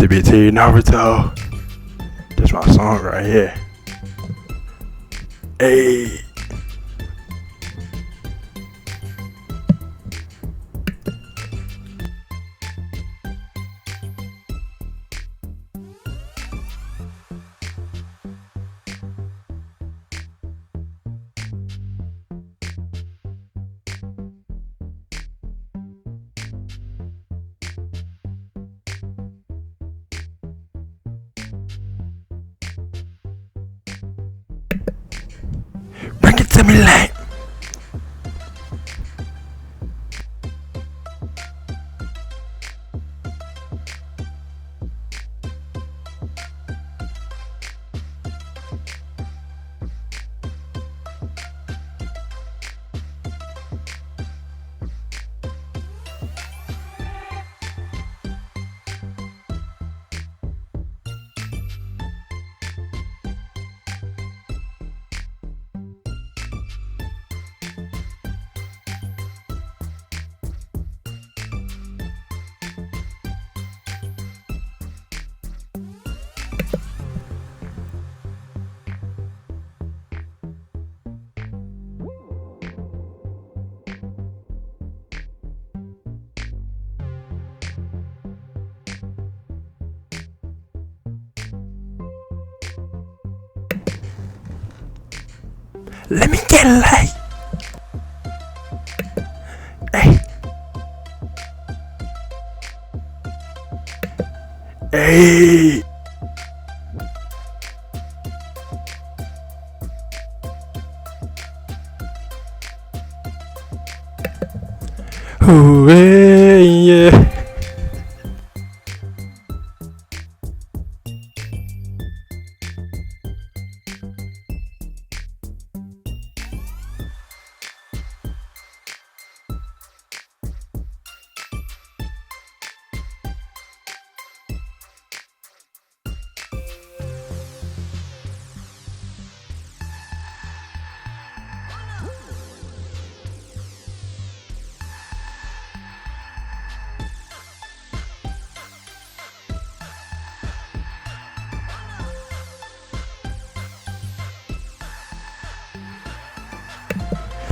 CBT Naruto. That's my song right here. Hey. Bring it to me, like. Let me get a light. Hey. Hey. Ooh, hey, yeah.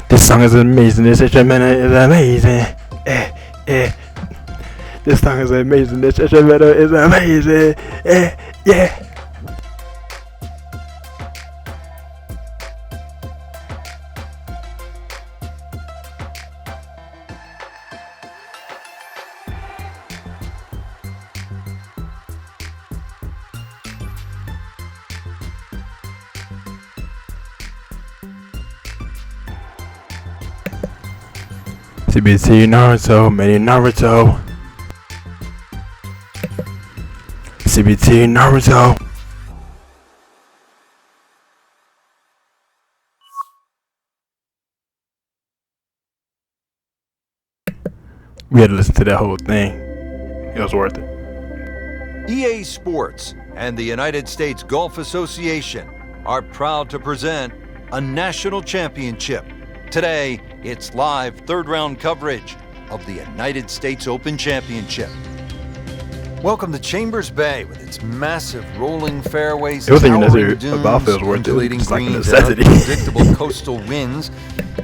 This song is amazing. This instrumental is amazing. This song is amazing. This instrumental is amazing. Yeah. CBT Naruto, mini Naruto. CBT Naruto. We had to listen to that whole thing. It was worth it. EA Sports and the United States Golf Association are proud to present a national championship. Today, it's live third-round coverage of the United States Open Championship. Welcome to Chambers Bay with its massive rolling fairways, It wasn't even towering necessarily a golf dunes, field worth it. undulating It's like a greens, and necessity. unpredictable coastal winds.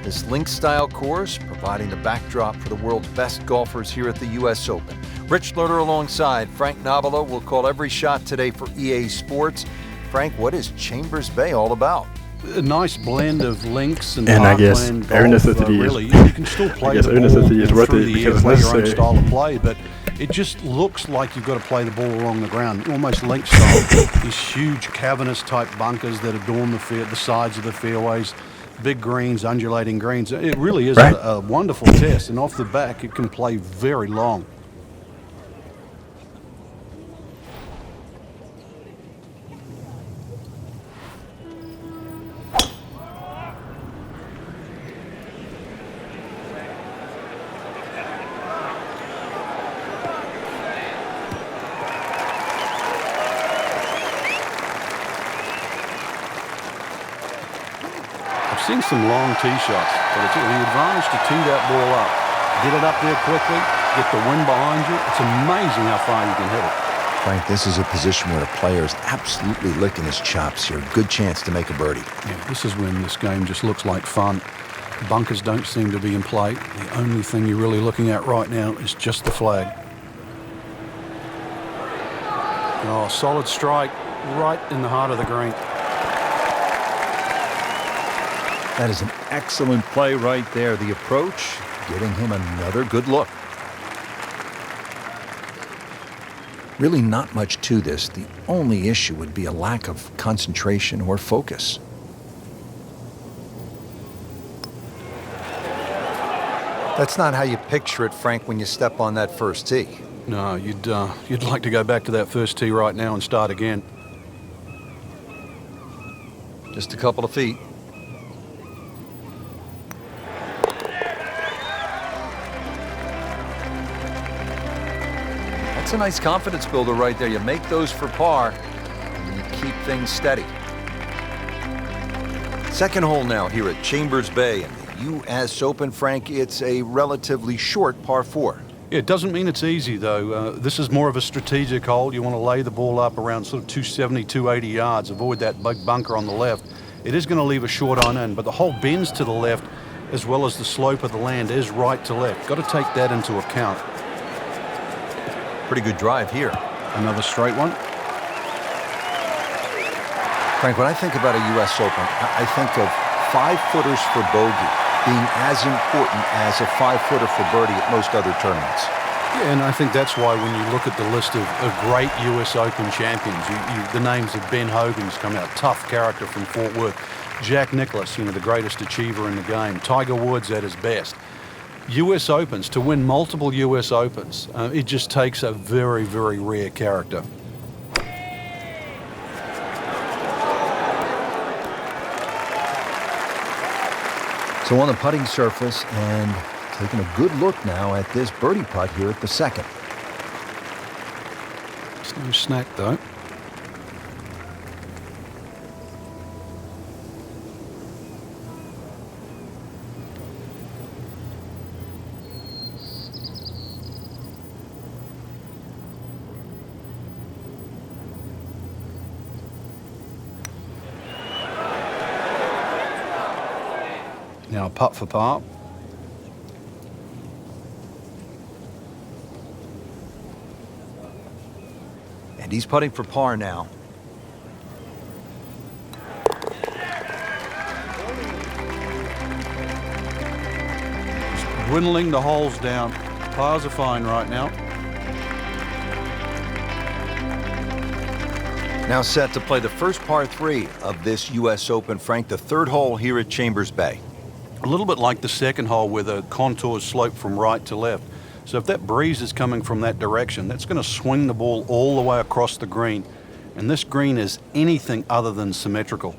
This links-style course providing the backdrop for the world's best golfers here at the U.S. Open. Rich Lerner alongside Frank Nobilo will call every shot today for EA Sports. Frank, what is Chambers Bay all about? A nice blend of links and I guess parkland every golf, necessity is- really. You can still play I guess the every ball necessity is worth through it the because air, it's play your own necessary. style of play, but it just looks like you've got to play the ball along the ground, almost link style. These huge cavernous type bunkers that adorn the sides of the fairways, big greens, undulating greens. It really is Right. a wonderful test, and off the back it can play very long. Seen some long tee shots, but it's the advantage to tee that ball up, get it up there quickly, get the wind behind you. It's amazing how far you can hit it. Frank, this is a position where a player is absolutely licking his chops here. Good chance to make a birdie. Yeah, this is when this game just looks like fun. Bunkers don't seem to be in play. The only thing you're really looking at right now is just the flag. Oh, solid strike right in the heart of the green. That is an excellent play right there. The approach, getting him another good look. Really not much to this. The only issue would be a lack of concentration or focus. That's not how you picture it, Frank, when you step on that first tee. No, you'd like to go back to that first tee right now and start again. Just a couple of feet. That's a nice confidence builder right there. You make those for par, and you keep things steady. Second hole now here at Chambers Bay in the U.S. Open, Frank. It's a relatively short par 4. Yeah, it doesn't mean it's easy, though. This is more of a strategic hole. You want to lay the ball up around sort of 270, 280 yards, avoid that big bunker on the left. It is going to leave a short on in, but the hole bends to the left as well as the slope of the land is right to left. Got to take that into account. Pretty good drive here. Another straight one. Frank, when I think about a U.S. Open, I think of 5-footers for bogey being as important as a 5-footer for birdie at most other tournaments. Yeah, and I think that's why when you look at the list of great U.S. Open champions, the names of Ben Hogan's come out, tough character from Fort Worth. Jack Nicklaus, the greatest achiever in the game. Tiger Woods at his best. U.S. Opens, to win multiple U.S. Opens, it just takes a very, very rare character. So on the putting surface and taking a good look now at this birdie putt here at the second. It's no snack, though. Now a putt for par. And he's putting for par now. Just dwindling the holes down. Pars are fine right now. Now set to play the first par 3 of this U.S. Open, Frank, the third hole here at Chambers Bay. A little bit like the second hole where the contours slope from right to left. So if that breeze is coming from that direction, that's going to swing the ball all the way across the green. And this green is anything other than symmetrical.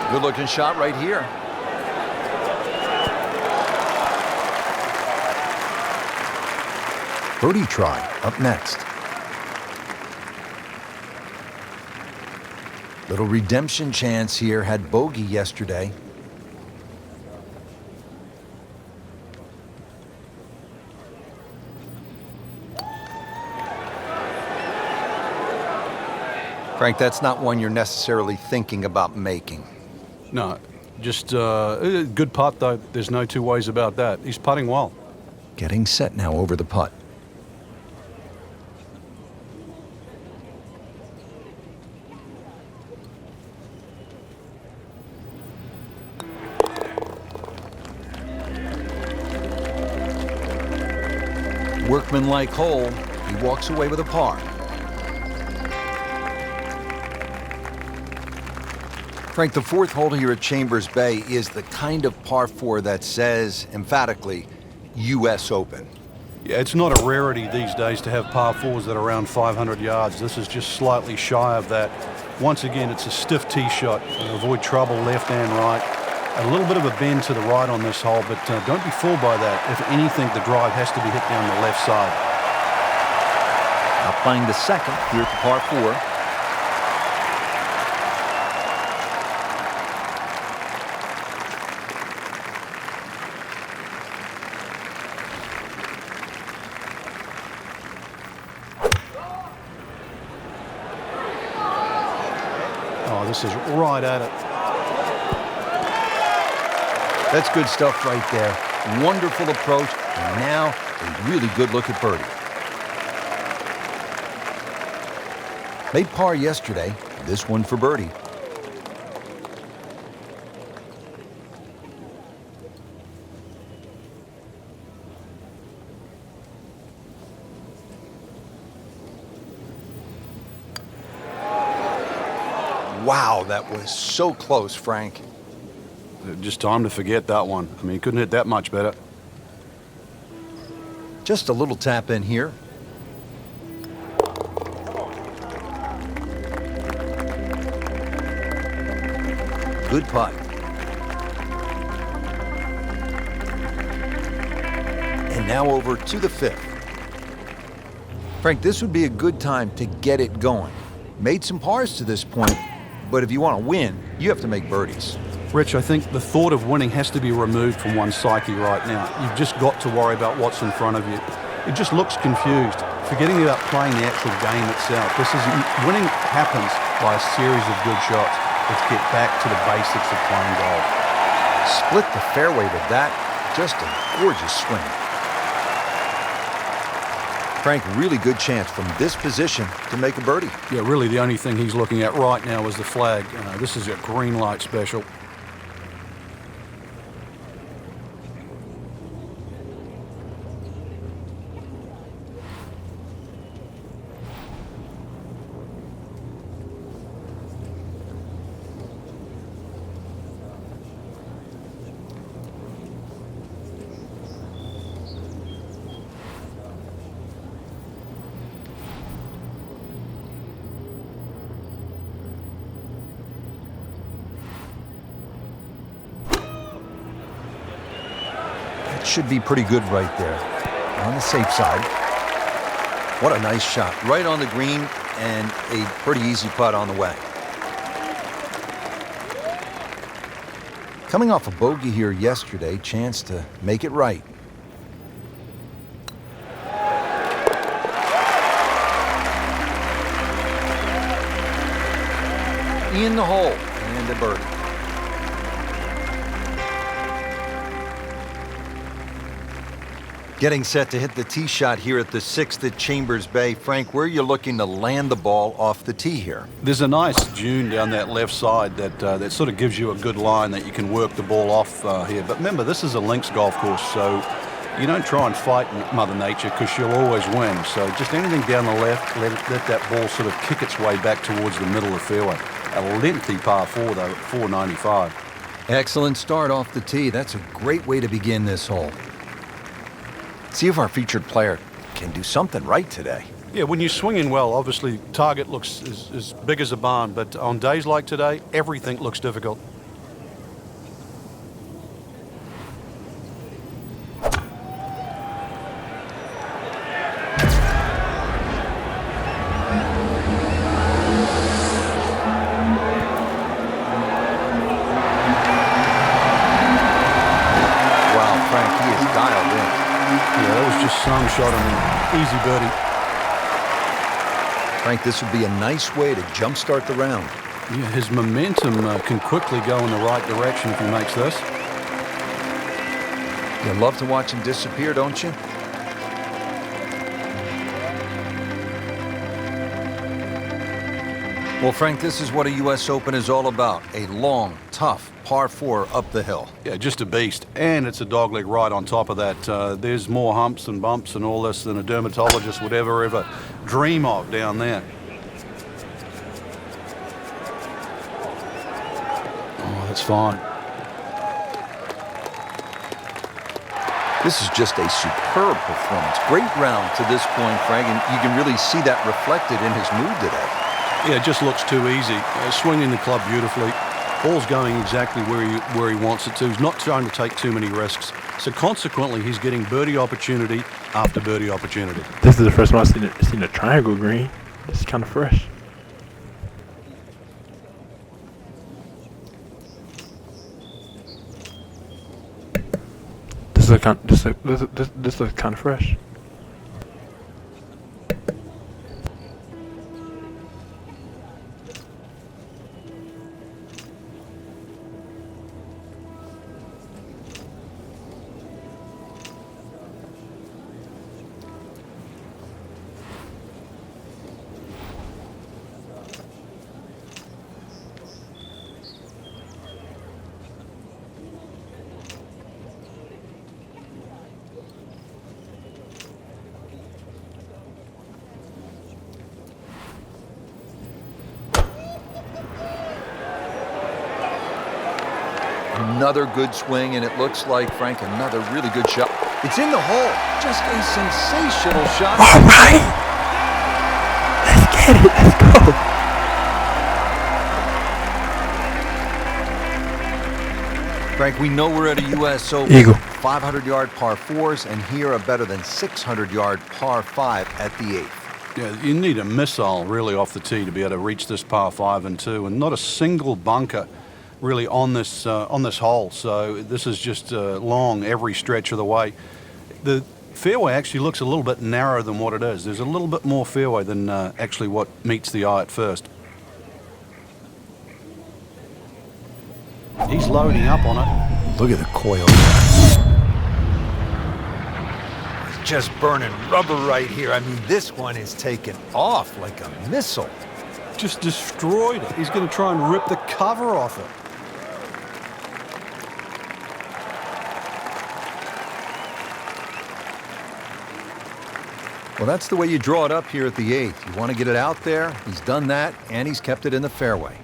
Good looking shot right here. Birdie try up next. Little redemption chance here. Had bogey yesterday. Frank, that's not one you're necessarily thinking about making. No, just good putt, though. There's no two ways about that. He's putting well. Getting set now over the putt. Workmanlike hole. He walks away with a par. Frank, the fourth hole here at Chambers Bay is the kind of par 4 that says, emphatically, U.S. Open. Yeah, it's not a rarity these days to have par 4s that are around 500 yards. This is just slightly shy of that. Once again, it's a stiff tee shot. Avoid trouble left and right. A little bit of a bend to the right on this hole, but don't be fooled by that. If anything, the drive has to be hit down the left side. Now playing the second here at the par 4. Oh, this is right at it. That's good stuff right there. Wonderful approach, and now a really good look at birdie. Made par yesterday, this one for birdie. Wow, that was so close, Frank. Just time to forget that one. I mean, he couldn't hit that much better. Just a little tap in here. Good putt. And now over to the 5th. Frank, this would be a good time to get it going. Made some pars to this point, but if you want to win, you have to make birdies. Rich, I think the thought of winning has to be removed from one's psyche right now. You've just got to worry about what's in front of you. It just looks confused, forgetting about playing the actual game itself. Winning happens by a series of good shots. Let's get back to the basics of playing golf. Split the fairway with that. Just a gorgeous swing. Frank, really good chance from this position to make a birdie. Yeah, really the only thing he's looking at right now is the flag. This is a green light special. Should be pretty good right there. On the safe side. What a nice shot. Right on the green and a pretty easy putt on the way. Coming off a bogey here yesterday, chance to make it right. In the hole and a birdie. Getting set to hit the tee shot here at the 6th at Chambers Bay. Frank, where are you looking to land the ball off the tee here? There's a nice dune down that left side that sort of gives you a good line that you can work the ball off here. But remember, this is a links golf course, so you don't try and fight Mother Nature because she'll always win. So just anything down the left, let that ball sort of kick its way back towards the middle of the fairway. A lengthy par 4, though, at 495. Excellent start off the tee. That's a great way to begin this hole. See if our featured player can do something right today. Yeah, when you're swinging well, obviously target looks as big as a barn, but on days like today, everything looks difficult. Wow, Frank, he is dialed in. Yeah, that was just some shot on an easy birdie. Frank, this would be a nice way to jumpstart the round. Yeah, his momentum can quickly go in the right direction if he makes this. You love to watch him disappear, don't you? Well, Frank, this is what a U.S. Open is all about. A long, tough par 4 up the hill. Yeah, just a beast. And it's a dogleg right on top of that. There's more humps and bumps and all this than a dermatologist would ever dream of down there. Oh, that's fine. This is just a superb performance. Great round to this point, Frank, and you can really see that reflected in his mood today. Yeah, it just looks too easy. Swinging the club beautifully. Ball's going exactly where he wants it to. He's not trying to take too many risks. So consequently, he's getting birdie opportunity after birdie opportunity. This is the first time I've seen a triangle green. It's kind of fresh. This looks kind of fresh. Another good swing, and it looks like, Frank, another really good shot. It's in the hole. Just a sensational shot. All right. Let's get it. Let's go. Frank, we know we're at a U.S. Open. Eagle. 500-yard par 4s, and here a better than 600-yard par 5 at the 8th. Yeah, you need a missile really off the tee to be able to reach this par 5 and 2, and not a single bunker really on this hole. So this is just long every stretch of the way. The fairway actually looks a little bit narrower than what it is. There's a little bit more fairway than actually what meets the eye at first. He's loading up on it. Look at the coil. It's just burning rubber right here. I mean, this one is taking off like a missile. Just destroyed it. He's going to try and rip the cover off it. Well, that's the way you draw it up here at the 8th. You want to get it out there. He's done that, and he's kept it in the fairway.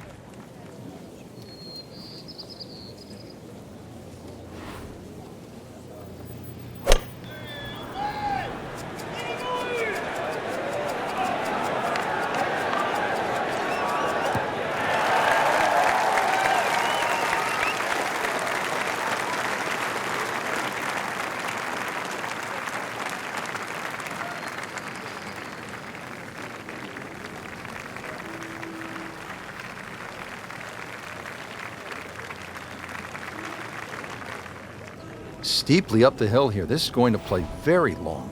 Steeply up the hill here. This is going to play very long.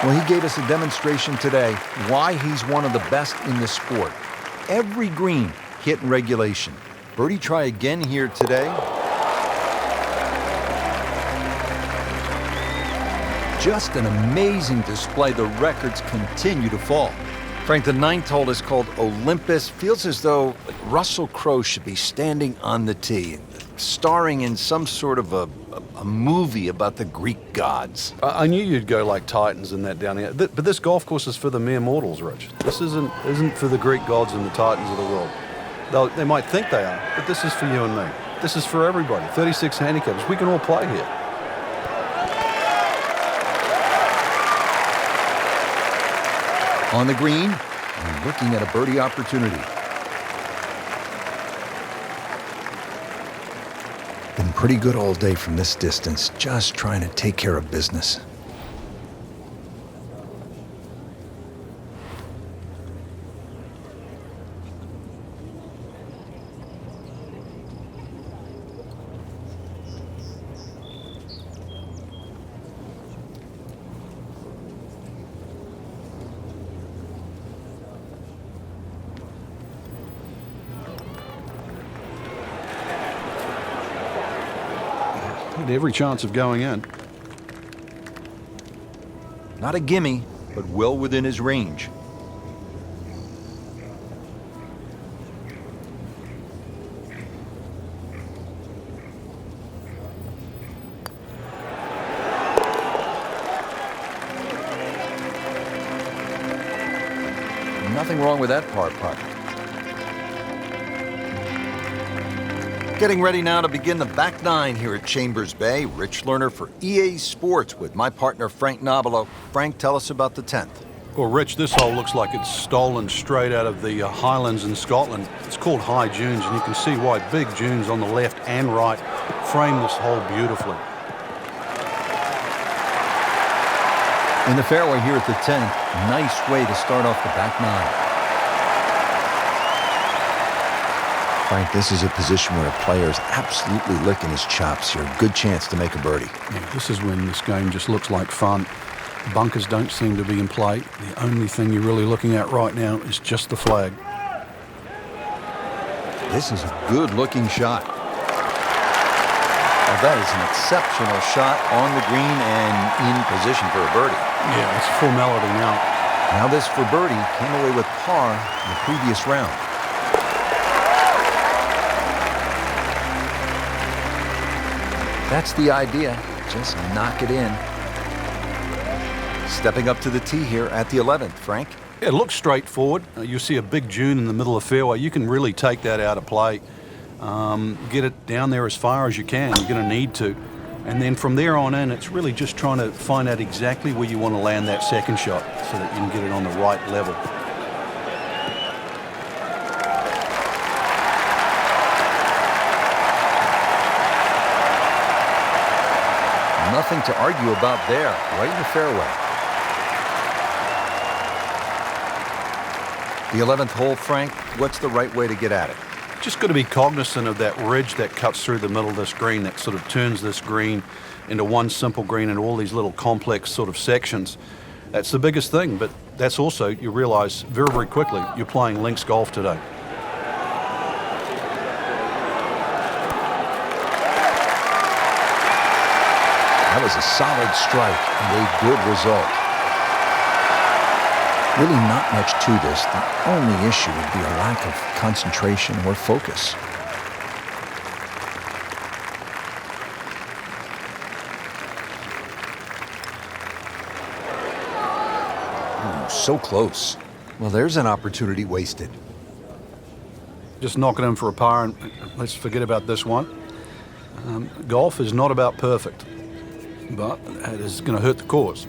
Well, he gave us a demonstration today why he's one of the best in the sport. Every green hit in regulation. Birdie try again here today. Just an amazing display. The records continue to fall. Frank, the 9th hole is called Olympus. Feels as though Russell Crowe should be standing on the tee, starring in some sort of a movie about the Greek gods. I knew you'd go like Titans and that down here. But this golf course is for the mere mortals, Rich. This isn't for the Greek gods and the Titans of the world. They might think they are, but this is for you and me. This is for everybody. 36 handicaps. We can all play here. On the green, and looking at a birdie opportunity. Been pretty good all day from this distance, just trying to take care of business. Had every chance of going in. Not a gimme, but well within his range. Nothing wrong with that par putt. Getting ready now to begin the back nine here at Chambers Bay. Rich Lerner for EA Sports with my partner Frank Nobilo. Frank, tell us about the 10th. Well, Rich, this hole looks like it's stolen straight out of the Highlands in Scotland. It's called High Dunes, and you can see why big dunes on the left and right frame this hole beautifully. In the fairway here at the 10th, nice way to start off the back nine. Frank, this is a position where a player is absolutely licking his chops here. Good chance to make a birdie. Yeah, this is when this game just looks like fun. Bunkers don't seem to be in play. The only thing you're really looking at right now is just the flag. This is a good-looking shot. Well, that is an exceptional shot on the green and in position for a birdie. Yeah, it's formality now. Now this for birdie came away with par in the previous round. That's the idea. Just knock it in. Stepping up to the tee here at the 11th, Frank. It looks straightforward. You see a big dune in the middle of the fairway. You can really take that out of play. Get it down there as far as you can. You're going to need to. And then from there on in, it's really just trying to find out exactly where you want to land that second shot so that you can get it on the right level. Nothing to argue about there, right in the fairway. The 11th hole, Frank, what's the right way to get at it? Just got to be cognizant of that ridge that cuts through the middle of this green, that sort of turns this green into one simple green and all these little complex sort of sections. That's the biggest thing, but that's also, you realize very, very quickly, you're playing links golf today. That was a solid strike and a good result. Really not much to this. The only issue would be a lack of concentration or focus. Ooh, so close. Well, there's an opportunity wasted. Just knock it in for a par and let's forget about this one. Golf is not about perfect, but it is going to hurt the cause.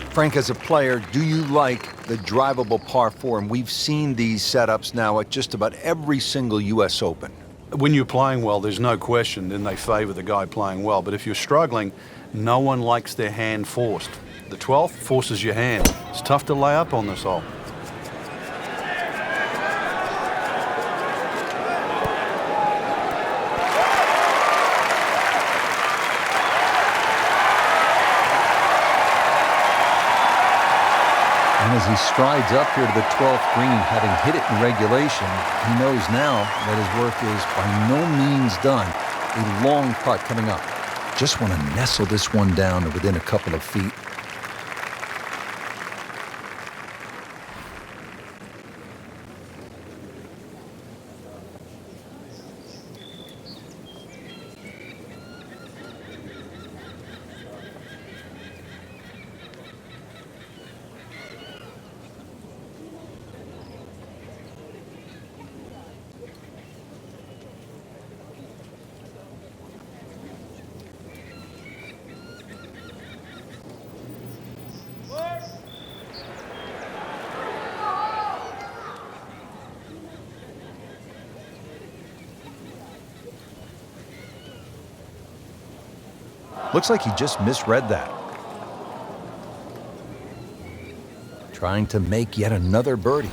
Frank, as a player, do you like the drivable par 4? And we've seen these setups now at just about every single U.S. Open. When you're playing well, there's no question, then they favor the guy playing well. But if you're struggling, no one likes their hand forced. The 12th forces your hand. It's tough to lay up on this hole. And as he strides up here to the 12th green, having hit it in regulation, he knows now that his work is by no means done. A long putt coming up. Just want to nestle this one down to within a couple of feet. Looks like he just misread that. Trying to make yet another birdie.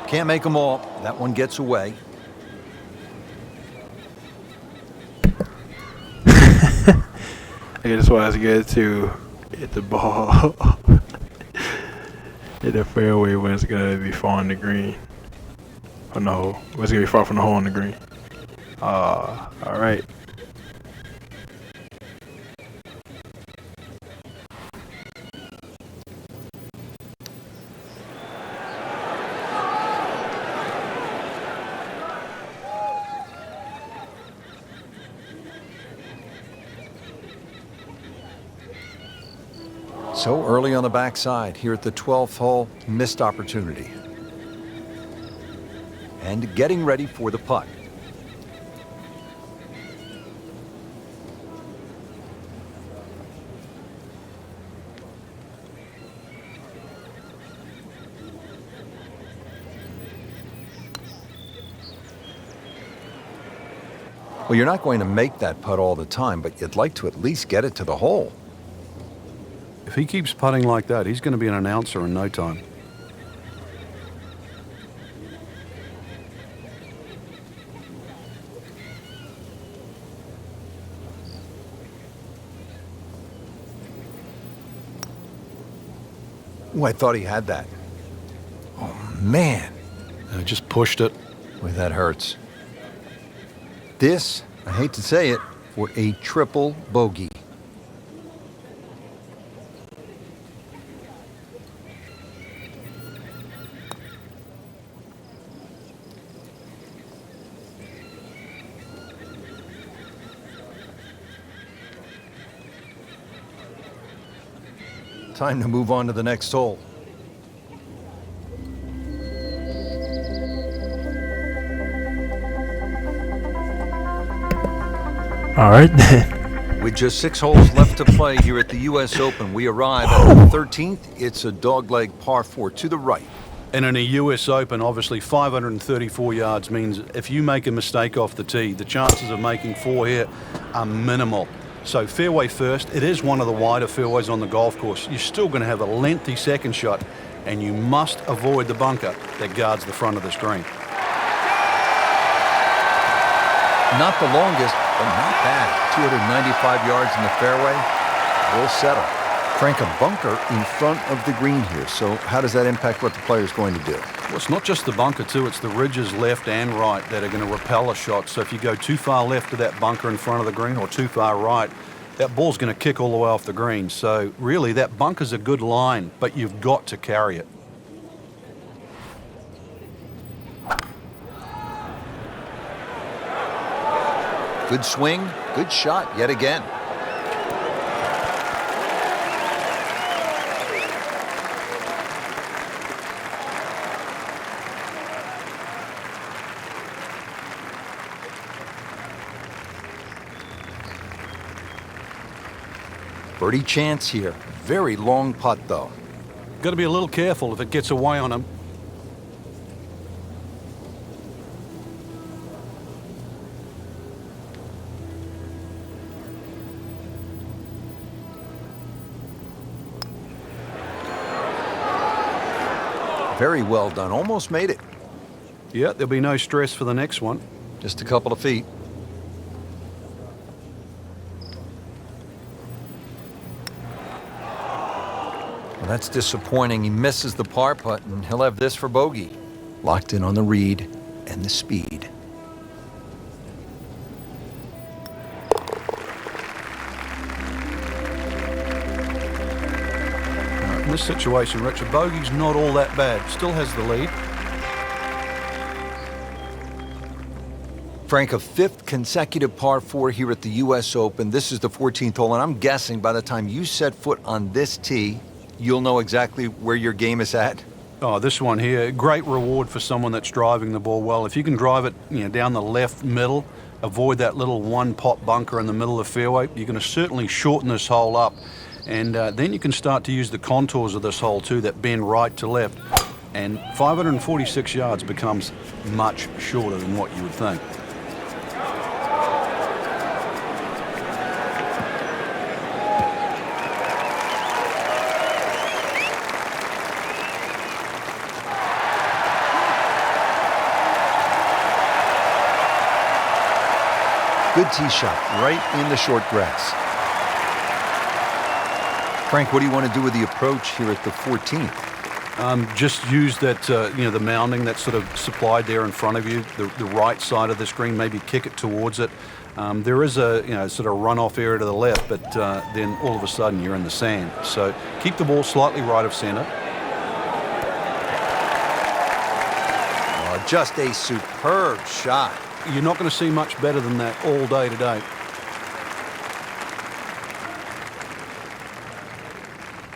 Can't make them all. That one gets away. Okay, this one is good to hit the ball hit the fairway when it's gonna be far in the green. Oh no, when it's gonna be far from the hole in the green. All right. So early on the backside here at the 12th hole, missed opportunity. And getting ready for the putt. Well, you're not going to make that putt all the time, but you'd like to at least get it to the hole. If he keeps putting like that, he's going to be an announcer in no time. Oh, I thought he had that. Oh, man. Just pushed it. Boy, that hurts. This, I hate to say it, for a triple bogey. Time to move on to the next hole. All right then. With just 6 holes left to play here at the U.S. Open, we arrive at the 13th. It's a dogleg par 4 to the right. And in a US Open, obviously 534 yards means if you make a mistake off the tee, the chances of making 4 here are minimal. So fairway first, it is one of the wider fairways on the golf course. You're still going to have a lengthy second shot, and you must avoid the bunker that guards the front of the screen. Not the longest, but not bad. 295 yards in the fairway. Will settle. Frank, a bunker in front of the green here. So how does that impact what the player's going to do? Well, it's not just the bunker, too. It's the ridges left and right that are going to repel a shot. So if you go too far left to that bunker in front of the green or too far right, that ball's going to kick all the way off the green. So really, that bunker's a good line, but you've got to carry it. Good swing, good shot yet again. Birdie chance here. Very long putt, though. Got to be a little careful if it gets away on him. Very well done. Almost made it. Yeah, there'll be no stress for the next one. Just a couple of feet. Well, that's disappointing. He misses the par putt, and he'll have this for bogey. Locked in on the read and the speed. In this situation, Richard, bogey's not all that bad. Still has the lead. Frank, a 5th consecutive par 4 here at the U.S. Open. This is the 14th hole, and I'm guessing by the time you set foot on this tee, you'll know exactly where your game is at. Oh, this one here, great reward for someone that's driving the ball well. If you can drive it, down the left middle, avoid that little one-pot bunker in the middle of the fairway, you're going to certainly shorten this hole up. And then you can start to use the contours of this hole too, that bend right to left. And 546 yards becomes much shorter than what you would think. Good tee shot right in the short grass. Frank, what do you want to do with the approach here at the 14th? Just use that, the mounding that's sort of supplied there in front of you, the right side of the screen, maybe kick it towards it. There is a, sort of runoff area to the left, but then all of a sudden you're in the sand. So keep the ball slightly right of center. Oh, just a superb shot. You're not going to see much better than that all day today.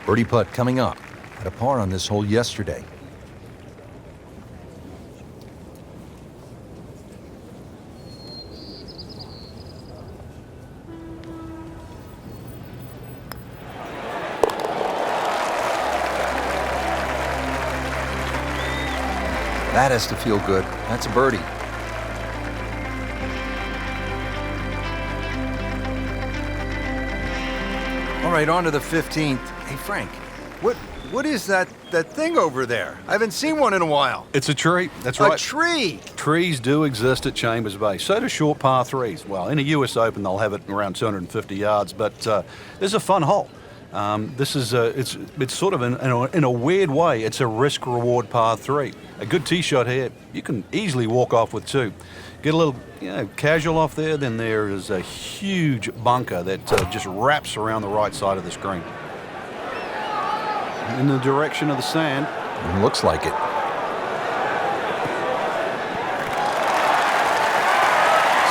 Birdie putt coming up. Had a par on this hole yesterday. That has to feel good. That's a birdie. All right, on to the 15th. Hey, Frank, what is that thing over there? I haven't seen one in a while. It's a tree. That's right. A tree. Trees do exist at Chambers Bay. So do short par threes. Well, in a US Open, they'll have it around 250 yards, but there's a fun hole. This is it's sort of in a weird way, it's a risk-reward par three. A good tee shot here, you can easily walk off with two. Get a little casual off there, then there is a huge bunker that just wraps around the right side of the screen. In the direction of the sand. Looks like it.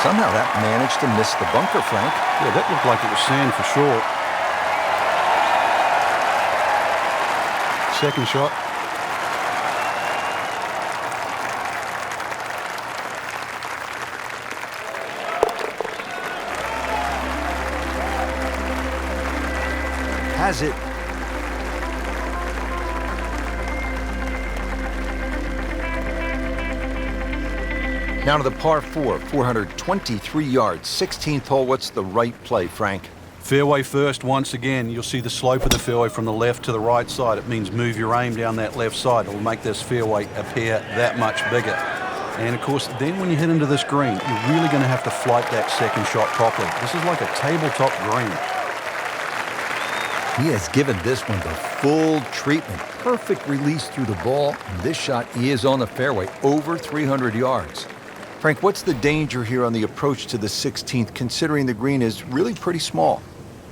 Somehow that managed to miss the bunker, Frank. Yeah, that looked like it was sand for sure. Second shot. Has it. Now to the par 4, 423 yards, 16th hole. What's the right play, Frank? Fairway first once again. You'll see the slope of the fairway from the left to the right side. It means move your aim down that left side. It will make this fairway appear that much bigger. And, of course, then when you hit into this green, you're really going to have to flight that second shot properly. This is like a tabletop green. He has given this one the full treatment. Perfect release through the ball. And this shot is on the fairway, over 300 yards. Frank, what's the danger here on the approach to the 16th, considering the green is really pretty small?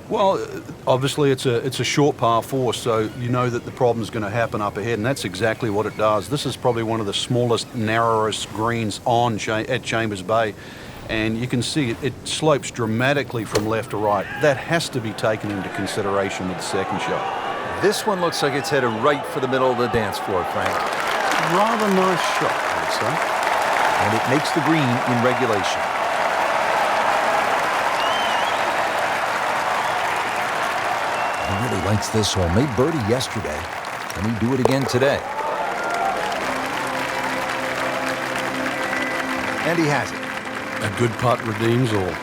Well, obviously it's a short par 4, so you know that the problem is going to happen up ahead, and that's exactly what it does. This is probably one of the smallest, narrowest greens at Chambers Bay, and you can see it slopes dramatically from left to right. That has to be taken into consideration with the second shot. This one looks like it's headed right for the middle of the dance floor, Frank. Rather nice shot, I would say. And it makes the green in regulation. He really likes this hole. Made birdie yesterday, and he'd do it again today. And he has it. A good putt redeems all.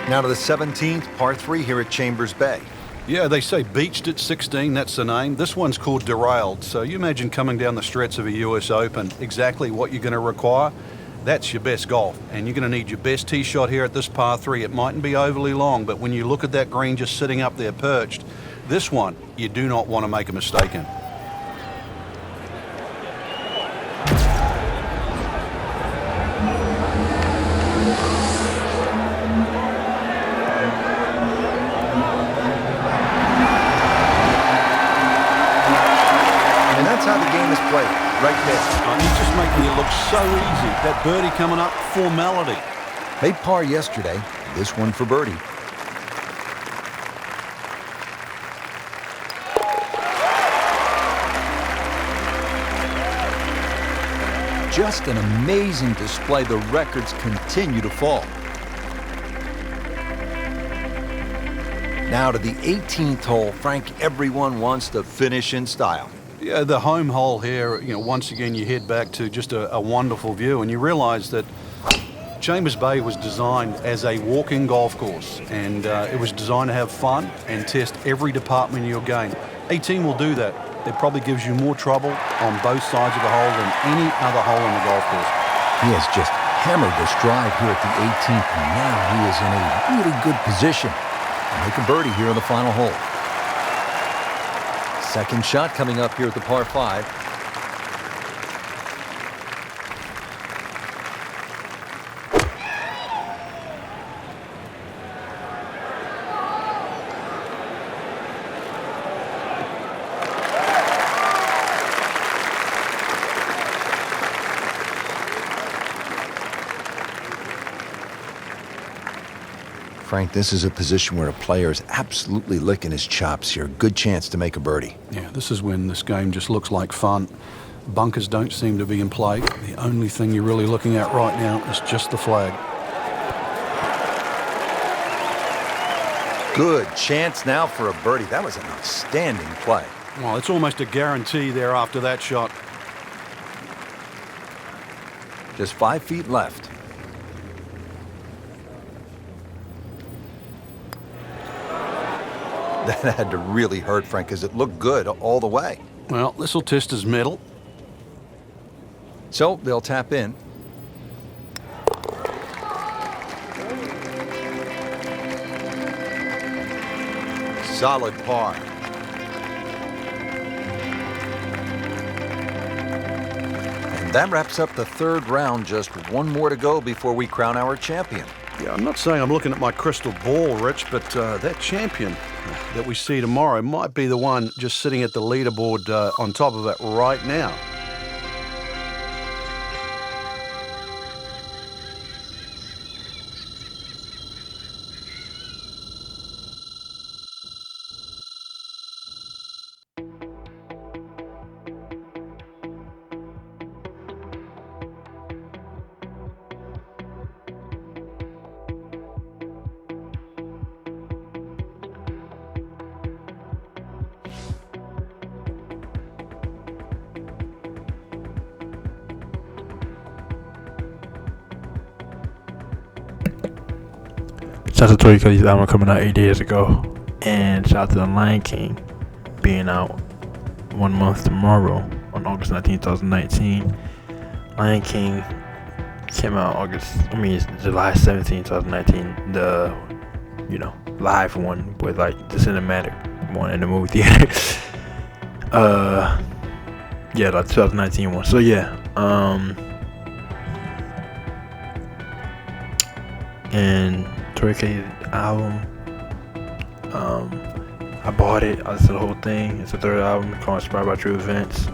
Now to the 17th, par 3 here at Chambers Bay. Yeah, they say beached at 16, that's the name. This one's called derailed. So you imagine coming down the stretch of a US Open, exactly what you're going to require. That's your best golf. And you're going to need your best tee shot here at this par 3. It mightn't be overly long, but when you look at that green just sitting up there perched, this one you do not want to make a mistake in. Right there. He's just making it look so easy. That birdie coming up, formality. Made par yesterday. This one for birdie. Just an amazing display. The records continue to fall. Now to the 18th hole. Frank, everyone wants to finish in style. Yeah, the home hole here, once again you head back to just a wonderful view, and you realize that Chambers Bay was designed as a walking golf course, and it was designed to have fun and test every department of your game. 18 will do that. It probably gives you more trouble on both sides of the hole than any other hole in the golf course. He has just hammered this drive here at the 18th, and now he is in a really good position to make a birdie here on the final hole. Second shot coming up here at the par 5. Frank, this is a position where a player is absolutely licking his chops here. Good chance to make a birdie. Yeah, this is when this game just looks like fun. Bunkers don't seem to be in play. The only thing you're really looking at right now is just the flag. Good chance now for a birdie. That was an outstanding play. Well, it's almost a guarantee there after that shot. Just 5 feet left. That had to really hurt, Frank, because it looked good all the way. Well, this will test his mettle. So they'll tap in. Solid par. And that wraps up the third round. Just one more to go before we crown our champion. Yeah, I'm not saying I'm looking at my crystal ball, Rich, but that champion that we see tomorrow might be the one just sitting at the leaderboard on top of it right now. Shout out to Tori Kelly's album coming out 8 days ago. And shout out to The Lion King being out 1 month tomorrow on August 19th, 2019. Lion King came out July 17th, 2019. The, live one with like the cinematic one in the movie theater. Yeah, the 2019 one. So yeah, and Tori Kelly's album, I bought it. I listened to the whole thing. It's the third album called Inspired by True Events.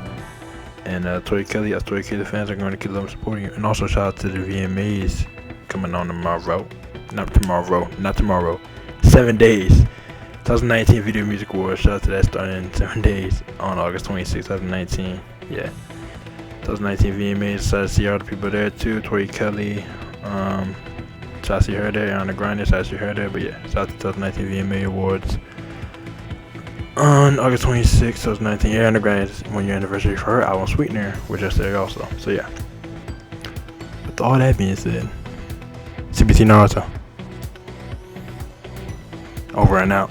And Tori Kelly, us Tori Kelly fans are going to keep them supporting you. And also shout out to the VMAs coming on tomorrow. Not tomorrow. 7 days. 2019 Video Music Awards. Shout out to that starting in 7 days on August 26, 2019. Yeah. 2019 VMAs. Shout out to see all the people there too. Tori Kelly. Shout out to her there. Ariana Grande. Shout out to her there. But yeah. Shout out to 2019 VMA Awards. On August 26, 2019, Ariana Grande's 1 year anniversary for her album Sweetener, which I said also. So yeah. With all that being said, CBT Naruto. Over and out.